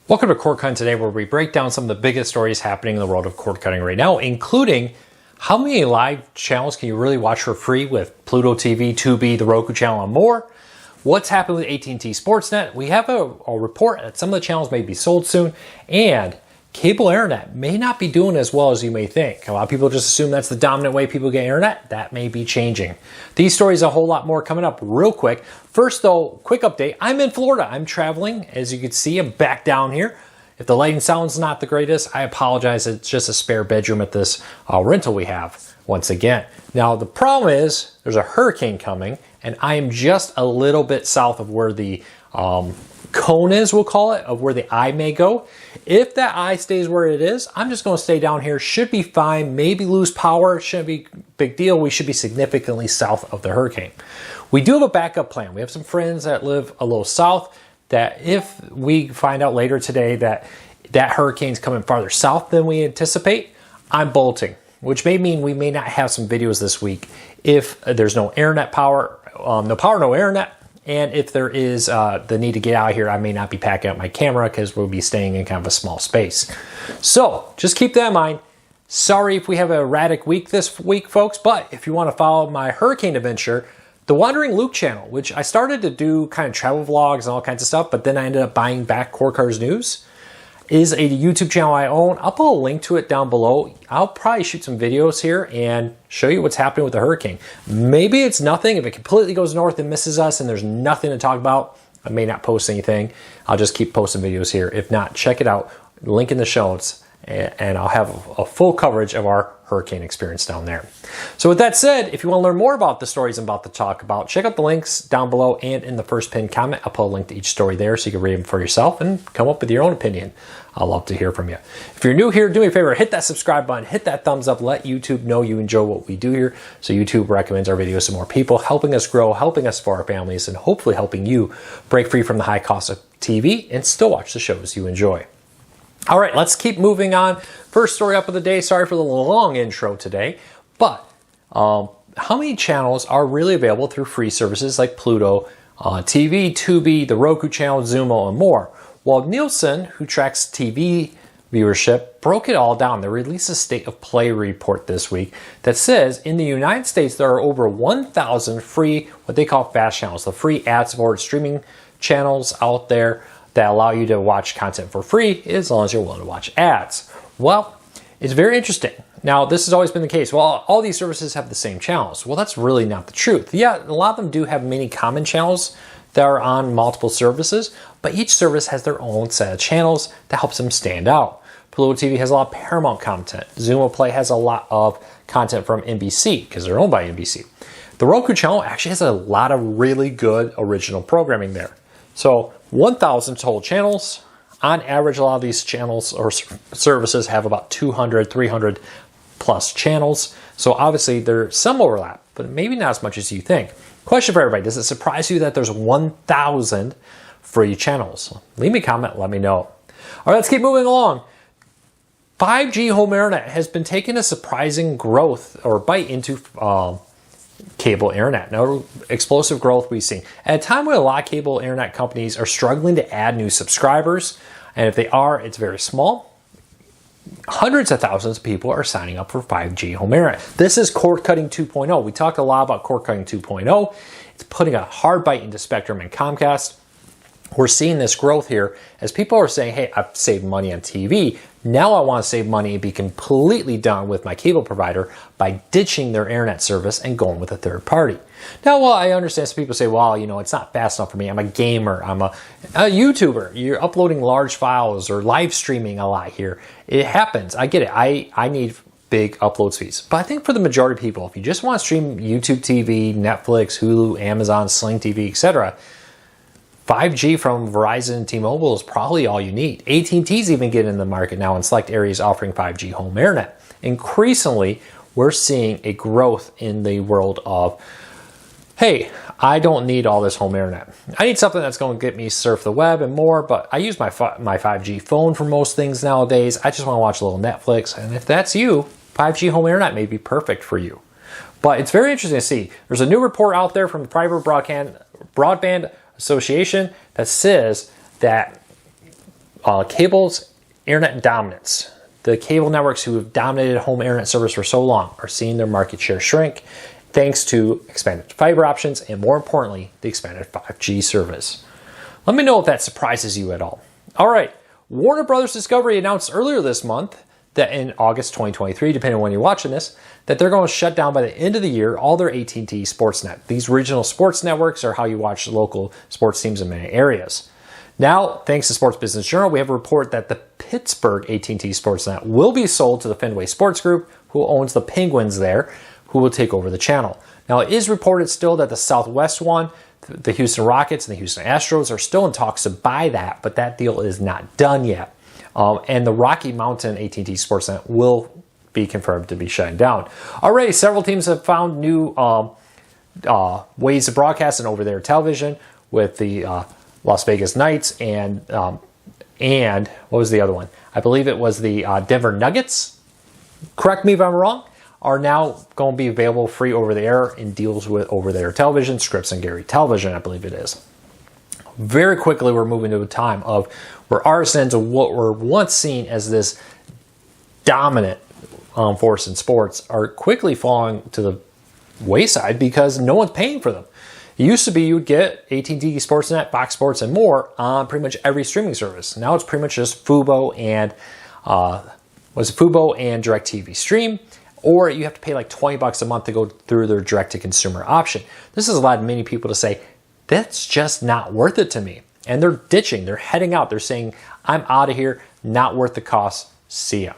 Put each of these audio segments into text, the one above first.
Welcome to Cord Cutting Today, where we break down some of the biggest stories happening in the world of cord cutting right now, including how many live channels can you really watch for free with Pluto TV, Tubi, the Roku channel, and more. What's happening with AT&T Sportsnet? We have a report that some of the channels may be sold soon, and cable internet may not be doing as well as you may think. A lot of people just assume that's the dominant way people get internet. That may be changing. These stories, a whole lot more coming up real quick. First though, quick update. I'm in Florida. I'm traveling. As you can see, I'm back down here. If the lighting sound's not the greatest, I apologize. It's just a spare bedroom at this rental we have once again. Now the problem is there's a hurricane coming, and I am just a little bit south of where the cone is, we'll call it, of where the eye may go. If that eye stays where it is, I'm just going to stay down here. Should be fine. Maybe lose power. Shouldn't be a big deal. We should be significantly south of the hurricane. We do have a backup plan. We have some friends that live a little south that if we find out later today that that hurricane's coming farther south than we anticipate, I'm bolting, which may mean we may not have some videos this week if there's no internet power, no internet. And if there is the need to get out of here, I may not be packing up my camera because we'll be staying in kind of a small space. So just keep that in mind. Sorry if we have an erratic week this week, folks, but if you want to follow my hurricane adventure, the Wandering Luke channel, which I started to do kind of travel vlogs and all kinds of stuff, but then I ended up buying back Cord Cutters News, is a YouTube channel I own. I'll put a link to it down below. I'll probably shoot some videos here and show you what's happening with the hurricane. Maybe it's nothing. If it completely goes north and misses us and there's nothing to talk about, I may not post anything. I'll just keep posting videos here. If not, check it out. Link in the show notes, and I'll have a full coverage of our hurricane experience down there. So with that said, if you want to learn more about the stories I'm about to talk about, check out the links down below and in the first pinned comment. I'll put a link to each story there so you can read them for yourself and come up with your own opinion. I'll love to hear from you. If you're new here, do me a favor, hit that subscribe button, hit that thumbs up, let YouTube know you enjoy what we do here so YouTube recommends our videos to more people, helping us grow, helping us for our families, and hopefully helping you break free from the high cost of TV and still watch the shows you enjoy. All right, let's keep moving on. First story up of the day. Sorry for the long intro today, but how many channels are really available through free services like Pluto TV, Tubi, the Roku channel, Zumo, and more? Well, Nielsen, who tracks TV viewership, broke it all down. They released a state of play report this week that says in the United States there are over 1,000 free, what they call fast channels, the free ad-supported streaming channels out there that allow you to watch content for free as long as you're willing to watch ads. Well, it's very interesting. Now, this has always been the case. Well, all these services have the same channels. Well, that's really not the truth. Yeah, a lot of them do have many common channels that are on multiple services, but each service has their own set of channels that helps them stand out. Pluto TV has a lot of Paramount content. Xumo Play has a lot of content from NBC because they're owned by NBC. The Roku channel actually has a lot of really good original programming there. So 1,000 total channels. On average, a lot of these channels or services have about 200, 300 plus channels. So obviously there's some overlap, but maybe not as much as you think. Question for everybody, does it surprise you that there's 1,000 free channels? Leave me a comment, let me know. All right, let's keep moving along. 5G home internet has been taking a surprising growth or bite into cable internet. Now, explosive growth we've seen. At a time when a lot of cable internet companies are struggling to add new subscribers, and if they are, it's very small. Hundreds of thousands of people are signing up for 5G home internet. This is cord cutting 2.0. We talked a lot about cord cutting 2.0. It's putting a hard bite into Spectrum and Comcast. We're seeing this growth here as people are saying, hey, I've saved money on TV. Now I want to save money and be completely done with my cable provider by ditching their internet service and going with a third party. Now, well, I understand some people say, well, you know, it's not fast enough for me. I'm a gamer. I'm a YouTuber. You're uploading large files or live streaming a lot here. It happens. I get it. I need big upload speeds. But I think for the majority of people, if you just want to stream YouTube TV, Netflix, Hulu, Amazon, Sling TV, etc., 5G from Verizon and T-Mobile is probably all you need. AT&T's even getting in the market now in select areas offering 5G home internet. Increasingly, we're seeing a growth in the world of, hey, I don't need all this home internet. I need something that's going to get me surf the web and more, but I use my 5G phone for most things nowadays. I just want to watch a little Netflix. And if that's you, 5G home internet may be perfect for you. But it's very interesting to see. There's a new report out there from the Private Broadband Association that says that cable's internet dominance. The cable networks who have dominated home internet service for so long are seeing their market share shrink thanks to expanded fiber options and, more importantly, the expanded 5G service. Let me know if that surprises you at all. All right, Warner Brothers Discovery announced earlier this month that in August 2023, depending on when you're watching this, that they're going to shut down by the end of the year all their AT&T Sportsnet. These regional sports networks are how you watch local sports teams in many areas. Now, thanks to Sports Business Journal, we have a report that the Pittsburgh AT&T Sportsnet will be sold to the Fenway Sports Group, who owns the Penguins there, who will take over the channel. Now, it is reported still that the Southwest one, the Houston Rockets and the Houston Astros, are still in talks to buy that, but that deal is not done yet. And the Rocky Mountain AT&T Sportsnet will be confirmed to be shutting down. Already, several teams have found new ways to broadcast and over-the-air television with the Las Vegas Knights and what was the other one? I believe it was the Denver Nuggets. Correct me if I'm wrong. Are now going to be available free over-the-air in deals with over-the-air television, Scripps and Gary Television, I believe it is. Very quickly, we're moving to a time of where RSNs are what were once seen as this dominant force in sports are quickly falling to the wayside because no one's paying for them. It used to be you would get AT&T Sportsnet, Fox Sports, and more on pretty much every streaming service. Now it's pretty much just fubo and DirecTV Stream, or you have to pay like $20 a month to go through their direct-to-consumer option. This has allowed many people to say, that's just not worth it to me. And they're ditching, they're heading out, they're saying, I'm out of here, not worth the cost, see ya.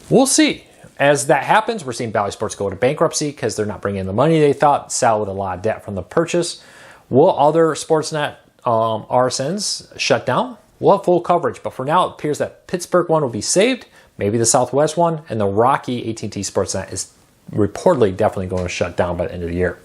We'll see. As that happens, we're seeing Bally Sports go to bankruptcy because they're not bringing in the money they thought, sell with a lot of debt from the purchase. Will other Sportsnet RSNs shut down? We'll have full coverage, but for now it appears that Pittsburgh one will be saved, maybe the Southwest one, and the Rocky AT&T Sportsnet is reportedly definitely going to shut down by the end of the year.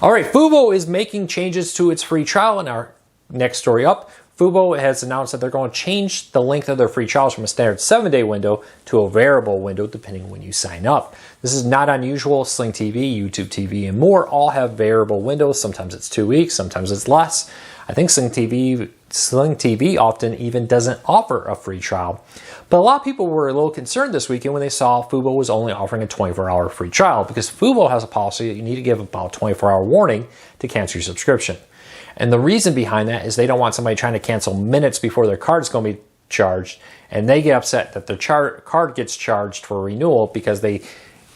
All right, Fubo is making changes to its free trial. In our next story up, Fubo has announced that they're going to change the length of their free trials from a standard 7-day window to a variable window depending on when you sign up. This is not unusual. Sling TV, YouTube TV, and more all have variable windows. Sometimes it's 2 weeks, sometimes it's less. I think Sling TV often even doesn't offer a free trial. But a lot of people were a little concerned this weekend when they saw Fubo was only offering a 24-hour free trial because Fubo has a policy that you need to give about a 24-hour warning to cancel your subscription. And the reason behind that is they don't want somebody trying to cancel minutes before their card's going to be charged, and they get upset that their card gets charged for renewal because they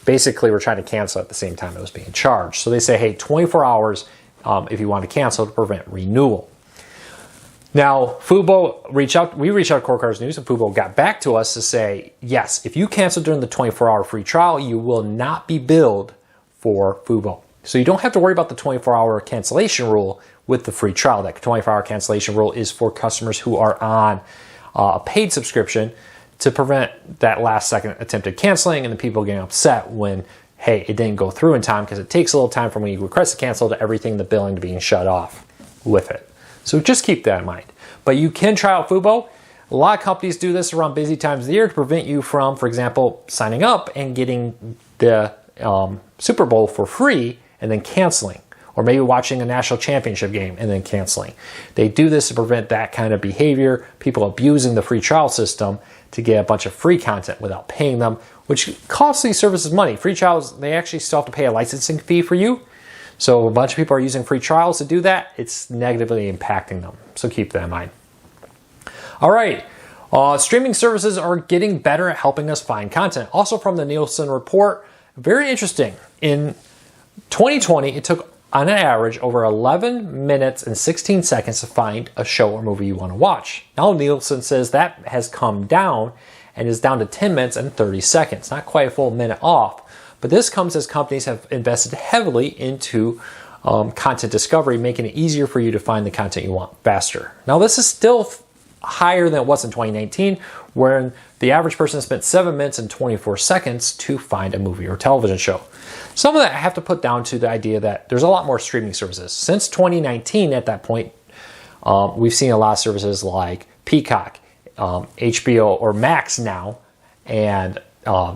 basically were trying to cancel at the same time it was being charged. So they say, hey, 24 hours if you want to cancel to prevent renewal. Now, Fubo we reached out to Core Cars News, and Fubo got back to us to say, yes, if you cancel during the 24-hour free trial, you will not be billed for Fubo. So you don't have to worry about the 24-hour cancellation rule with the free trial. That 24-hour cancellation rule is for customers who are on a paid subscription to prevent that last-second attempted canceling and the people getting upset when, hey, it didn't go through in time, because it takes a little time from when you request to cancel to everything, the billing, to being shut off with it. So just keep that in mind. But you can try out Fubo. A lot of companies do this around busy times of the year to prevent you from, for example, signing up and getting the Super Bowl for free and then canceling. Or maybe watching a national championship game and then canceling. They do this to prevent that kind of behavior, people abusing the free trial system to get a bunch of free content without paying them, which costs these services money. Free trials, they actually still have to pay a licensing fee for you. So a bunch of people are using free trials to do that. It's negatively impacting them. So keep that in mind. All right. Streaming services are getting better at helping us find content. Also from the Nielsen report, very interesting. In 2020, it took on an average over 11 minutes and 16 seconds to find a show or movie you want to watch. Now Nielsen says that has come down and is down to 10 minutes and 30 seconds. Not quite a full minute off. But this comes as companies have invested heavily into content discovery, making it easier for you to find the content you want faster. Now this is still higher than it was in 2019, where the average person spent 7 minutes and 24 seconds to find a movie or television show. Some of that I have to put down to the idea that there's a lot more streaming services. Since 2019, at that point, we've seen a lot of services like Peacock, HBO or Max now, and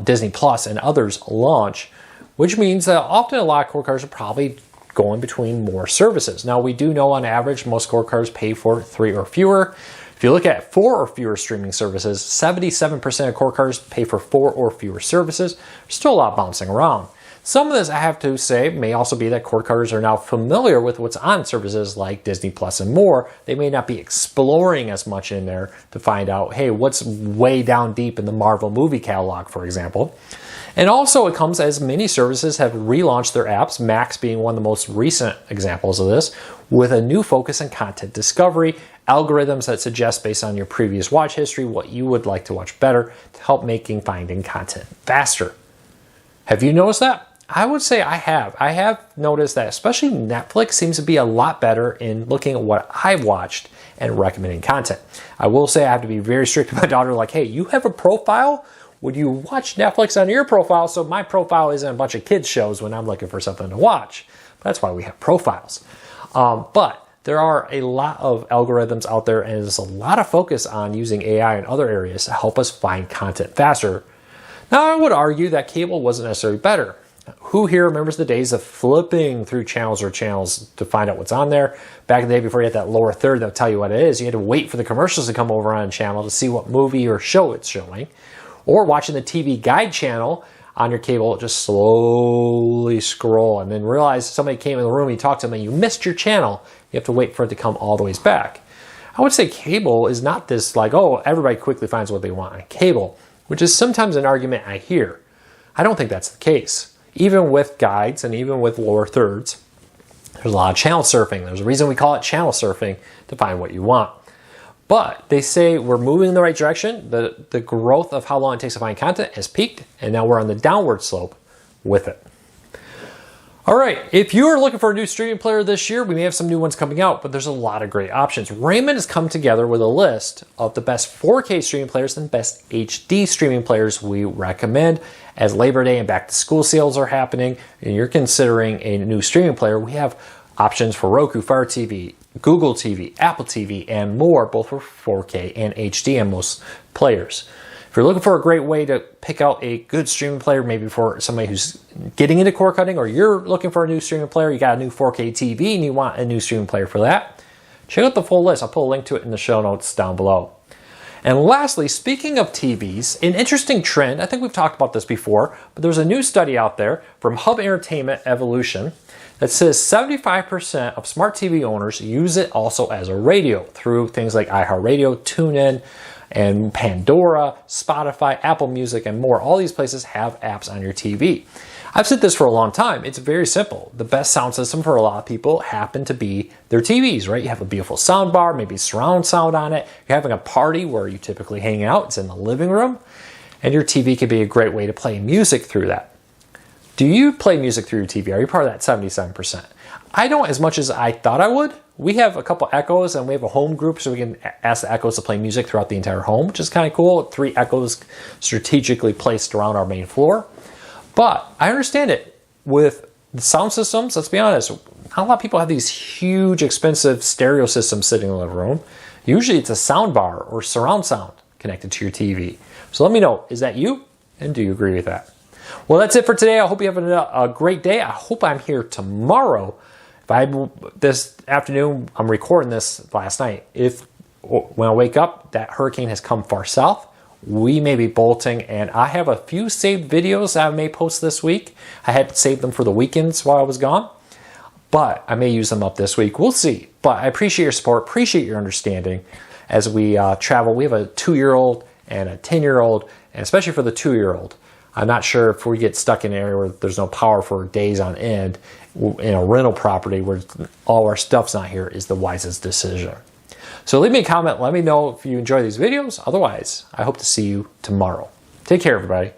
Disney Plus and others launch, which means that often a lot of core cars are probably going between more services. Now we do know on average most core cars pay for 3 or fewer. If you look at 4 or fewer streaming services, 77% of cord cutters pay for 4 or fewer services. There's still a lot bouncing around. Some of this, I have to say, may also be that cord cutters are now familiar with what's on services like Disney Plus and more. They may not be exploring as much in there to find out, hey, what's way down deep in the Marvel movie catalog, for example. And also it comes as many services have relaunched their apps, Max being one of the most recent examples of this, with a new focus on content discovery, algorithms that suggest based on your previous watch history what you would like to watch better to help making finding content faster. Have you noticed that? I would say I have. I have noticed that especially Netflix seems to be a lot better in looking at what I've watched and recommending content. I will say I have to be very strict with my daughter, like, hey, you have a profile? Would you watch Netflix on your profile so my profile isn't a bunch of kids shows when I'm looking for something to watch? That's why we have profiles. But there are a lot of algorithms out there, and there's a lot of focus on using AI in other areas to help us find content faster. Now, I would argue that cable wasn't necessarily better. Who here remembers the days of flipping through channels to find out what's on there? Back in the day before you had that lower third that would tell you what it is, you had to wait for the commercials to come over on a channel to see what movie or show it's showing. Or watching the TV guide channel on your cable, just slowly scroll and then realize somebody came in the room, you talked to them, and you missed your channel. You have to wait for it to come all the way back. I would say cable is not this like, oh, everybody quickly finds what they want on cable, which is sometimes an argument I hear. I don't think that's the case. Even with guides and even with lower thirds, there's a lot of channel surfing. There's a reason we call it channel surfing, to find what you want. But they say we're moving in the right direction. The growth of how long it takes to find content has peaked, and now we're on the downward slope with it. All right, if you're looking for a new streaming player this year, we may have some new ones coming out, but there's a lot of great options. Raymond has come together with a list of the best 4K streaming players and best HD streaming players we recommend. As Labor Day and back to school sales are happening, and you're considering a new streaming player, we have options for Roku, Fire TV, Google TV, Apple TV, and more, both for 4K and HD on most players. If you're looking for a great way to pick out a good streaming player, maybe for somebody who's getting into cord cutting, or you're looking for a new streaming player, you got a new 4K TV and you want a new streaming player for that, check out the full list. I'll put a link to it in the show notes down below. And lastly, speaking of TVs, an interesting trend, I think we've talked about this before, but there's a new study out there from Hub Entertainment Evolution that says 75% of smart TV owners use it also as a radio through things like iHeartRadio, TuneIn, and Pandora, Spotify, Apple Music, and more. All these places have apps on your TV. I've said this for a long time. It's very simple. The best sound system for a lot of people happen to be their TVs, right? You have a beautiful sound bar, maybe surround sound on it. You're having a party where you typically hang out. It's in the living room. And your TV could be a great way to play music through that. Do you play music through your TV? Are you part of that 77%? I don't as much as I thought I would. We have a couple Echoes and we have a home group, so we can ask the Echoes to play music throughout the entire home, which is kind of cool. 3 Echoes strategically placed around our main floor. But I understand it. With the sound systems, let's be honest, not a lot of people have these huge, expensive stereo systems sitting in the living room. Usually it's a sound bar or surround sound connected to your TV. So let me know, is that you? And do you agree with that? Well, that's it for today. I hope you have a great day. I hope I'm here tomorrow. This afternoon, I'm recording this last night. When I wake up, that hurricane has come far south. We may be bolting, and I have a few saved videos that I may post this week. I had saved them for the weekends while I was gone, but I may use them up this week. We'll see. But I appreciate your support, appreciate your understanding as we travel. We have a 2-year-old and a 10-year-old, and especially for the 2-year-old. I'm not sure if we get stuck in an area where there's no power for days on end in a rental property where all our stuff's not here is the wisest decision. So leave me a comment. Let me know if you enjoy these videos. Otherwise, I hope to see you tomorrow. Take care, everybody.